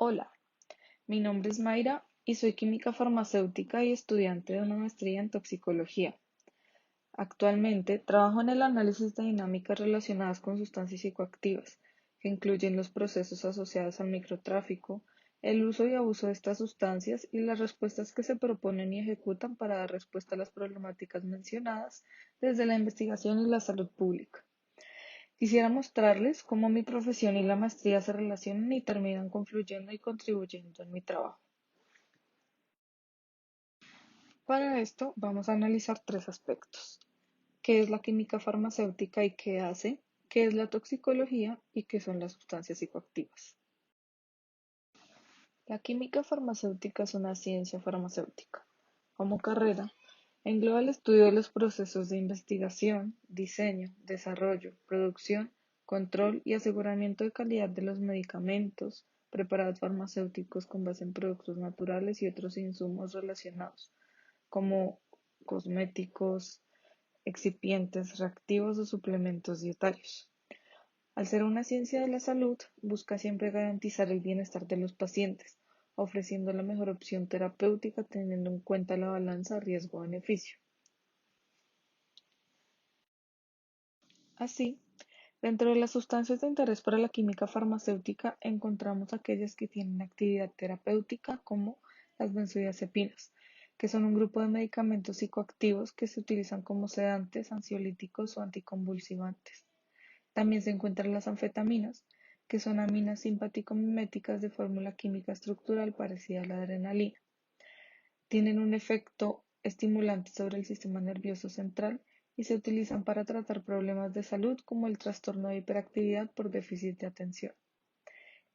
Hola, mi nombre es Mayra y soy química farmacéutica y estudiante de una maestría en toxicología. Actualmente trabajo en el análisis de dinámicas relacionadas con sustancias psicoactivas, que incluyen los procesos asociados al microtráfico, el uso y abuso de estas sustancias y las respuestas que se proponen y ejecutan para dar respuesta a las problemáticas mencionadas desde la investigación y la salud pública. Quisiera mostrarles cómo mi profesión y la maestría se relacionan y terminan confluyendo y contribuyendo en mi trabajo. Para esto vamos a analizar tres aspectos: qué es la química farmacéutica y qué hace, qué es la toxicología y qué son las sustancias psicoactivas. La química farmacéutica es una ciencia farmacéutica. Como carrera, engloba el estudio de los procesos de investigación, diseño, desarrollo, producción, control y aseguramiento de calidad de los medicamentos, preparados farmacéuticos con base en productos naturales y otros insumos relacionados, como cosméticos, excipientes, reactivos o suplementos dietarios. Al ser una ciencia de la salud, busca siempre garantizar el bienestar de los pacientes, ofreciendo la mejor opción terapéutica teniendo en cuenta la balanza riesgo-beneficio. Así, dentro de las sustancias de interés para la química farmacéutica encontramos aquellas que tienen actividad terapéutica como las benzodiazepinas, que son un grupo de medicamentos psicoactivos que se utilizan como sedantes, ansiolíticos o anticonvulsivantes. También se encuentran las anfetaminas, que son aminas simpático-miméticas de fórmula química estructural parecida a la adrenalina. Tienen un efecto estimulante sobre el sistema nervioso central y se utilizan para tratar problemas de salud como el trastorno de hiperactividad por déficit de atención.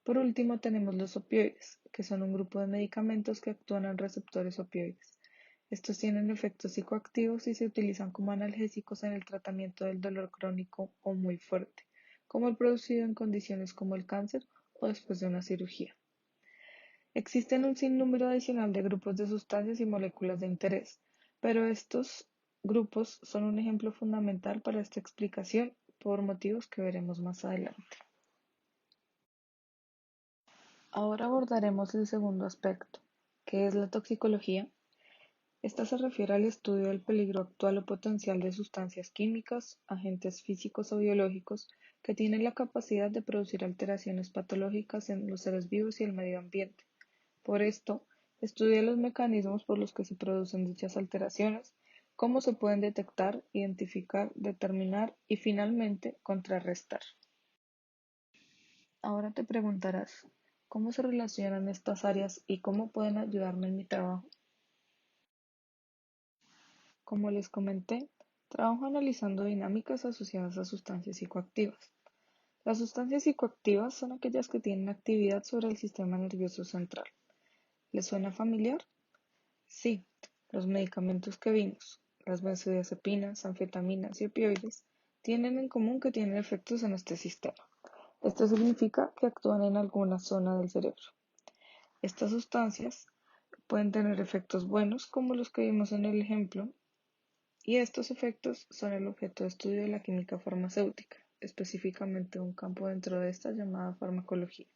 Por último, tenemos los opioides, que son un grupo de medicamentos que actúan en receptores opioides. Estos tienen efectos psicoactivos y se utilizan como analgésicos en el tratamiento del dolor crónico o muy fuerte, como el producido en condiciones como el cáncer o después de una cirugía. Existen un sinnúmero adicional de grupos de sustancias y moléculas de interés, pero estos grupos son un ejemplo fundamental para esta explicación por motivos que veremos más adelante. Ahora abordaremos el segundo aspecto, que es la toxicología. Esta se refiere al estudio del peligro actual o potencial de sustancias químicas, agentes físicos o biológicos que tienen la capacidad de producir alteraciones patológicas en los seres vivos y el medio ambiente. Por esto, estudia los mecanismos por los que se producen dichas alteraciones, cómo se pueden detectar, identificar, determinar y finalmente contrarrestar. Ahora te preguntarás, ¿cómo se relacionan estas áreas y cómo pueden ayudarme en mi trabajo? Como les comenté, trabajo analizando dinámicas asociadas a sustancias psicoactivas. Las sustancias psicoactivas son aquellas que tienen actividad sobre el sistema nervioso central. ¿Les suena familiar? Sí, los medicamentos que vimos, las benzodiazepinas, anfetaminas y opioides, tienen en común que tienen efectos en este sistema. Esto significa que actúan en alguna zona del cerebro. Estas sustancias pueden tener efectos buenos como los que vimos en el ejemplo, y estos efectos son el objeto de estudio de la química farmacéutica, específicamente un campo dentro de esta llamada farmacología.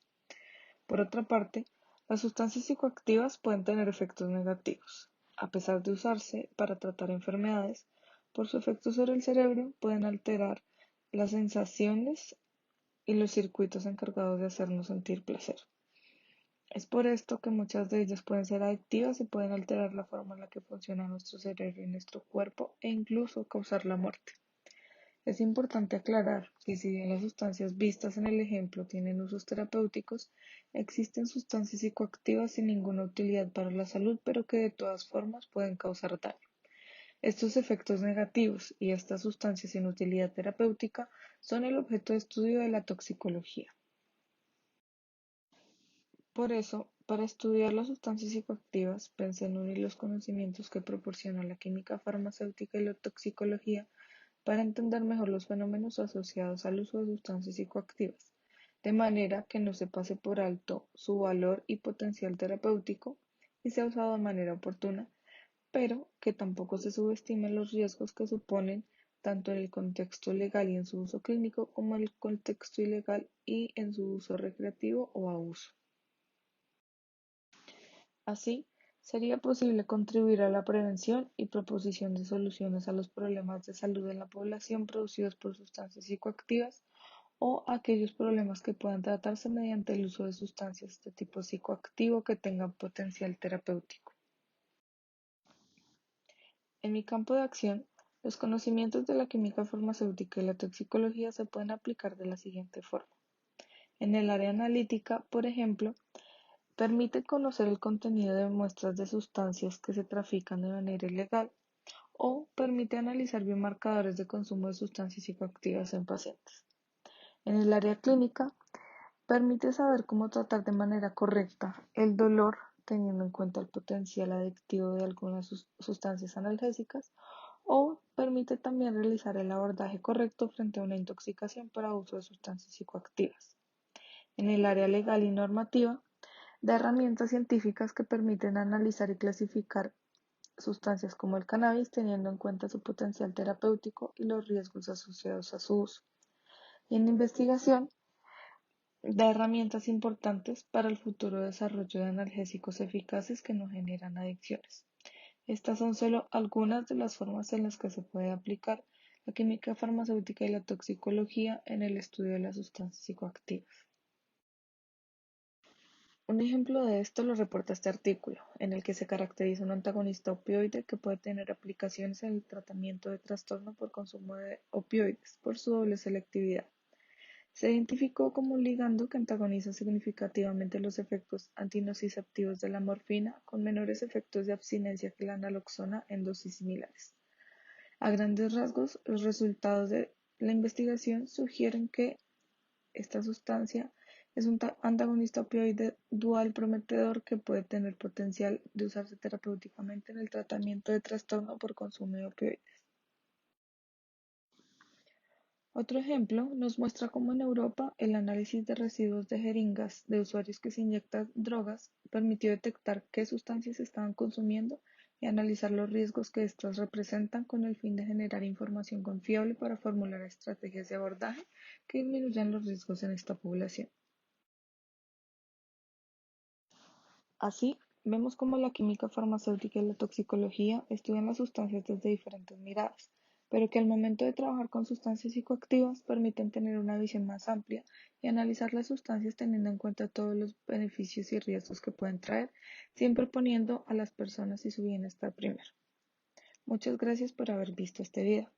Por otra parte, las sustancias psicoactivas pueden tener efectos negativos. A pesar de usarse para tratar enfermedades, por su efecto sobre el cerebro pueden alterar las sensaciones y los circuitos encargados de hacernos sentir placer. Es por esto que muchas de ellas pueden ser adictivas y pueden alterar la forma en la que funciona nuestro cerebro y nuestro cuerpo e incluso causar la muerte. Es importante aclarar que si bien las sustancias vistas en el ejemplo tienen usos terapéuticos, existen sustancias psicoactivas sin ninguna utilidad para la salud, pero que de todas formas pueden causar daño. Estos efectos negativos y estas sustancias sin utilidad terapéutica son el objeto de estudio de la toxicología. Por eso, para estudiar las sustancias psicoactivas, pensé en unir los conocimientos que proporciona la química farmacéutica y la toxicología para entender mejor los fenómenos asociados al uso de sustancias psicoactivas, de manera que no se pase por alto su valor y potencial terapéutico y sea usado de manera oportuna, pero que tampoco se subestimen los riesgos que suponen tanto en el contexto legal y en su uso clínico como en el contexto ilegal y en su uso recreativo o abuso. Así, sería posible contribuir a la prevención y proposición de soluciones a los problemas de salud en la población producidos por sustancias psicoactivas o aquellos problemas que puedan tratarse mediante el uso de sustancias de tipo psicoactivo que tengan potencial terapéutico. En mi campo de acción, los conocimientos de la química farmacéutica y la toxicología se pueden aplicar de la siguiente forma. En el área analítica, por ejemplo, permite conocer el contenido de muestras de sustancias que se trafican de manera ilegal o permite analizar biomarcadores de consumo de sustancias psicoactivas en pacientes. En el área clínica, permite saber cómo tratar de manera correcta el dolor teniendo en cuenta el potencial adictivo de algunas sustancias analgésicas o permite también realizar el abordaje correcto frente a una intoxicación para uso de sustancias psicoactivas. En el área legal y normativa, da herramientas científicas que permiten analizar y clasificar sustancias como el cannabis teniendo en cuenta su potencial terapéutico y los riesgos asociados a su uso. Y en investigación, da herramientas importantes para el futuro desarrollo de analgésicos eficaces que no generan adicciones. Estas son solo algunas de las formas en las que se puede aplicar la química farmacéutica y la toxicología en el estudio de las sustancias psicoactivas. Un ejemplo de esto lo reporta este artículo, en el que se caracteriza un antagonista opioide que puede tener aplicaciones en el tratamiento de trastorno por consumo de opioides por su doble selectividad. Se identificó como un ligando que antagoniza significativamente los efectos antinociceptivos de la morfina con menores efectos de abstinencia que la naloxona en dosis similares. A grandes rasgos, los resultados de la investigación sugieren que esta sustancia es un antagonista opioide dual prometedor que puede tener potencial de usarse terapéuticamente en el tratamiento de trastorno por consumo de opioides. Otro ejemplo nos muestra cómo en Europa el análisis de residuos de jeringas de usuarios que se inyectan drogas permitió detectar qué sustancias estaban consumiendo y analizar los riesgos que éstas representan con el fin de generar información confiable para formular estrategias de abordaje que disminuyan los riesgos en esta población. Así, vemos cómo la química farmacéutica y la toxicología estudian las sustancias desde diferentes miradas, pero que al momento de trabajar con sustancias psicoactivas permiten tener una visión más amplia y analizar las sustancias teniendo en cuenta todos los beneficios y riesgos que pueden traer, siempre poniendo a las personas y su bienestar primero. Muchas gracias por haber visto este video.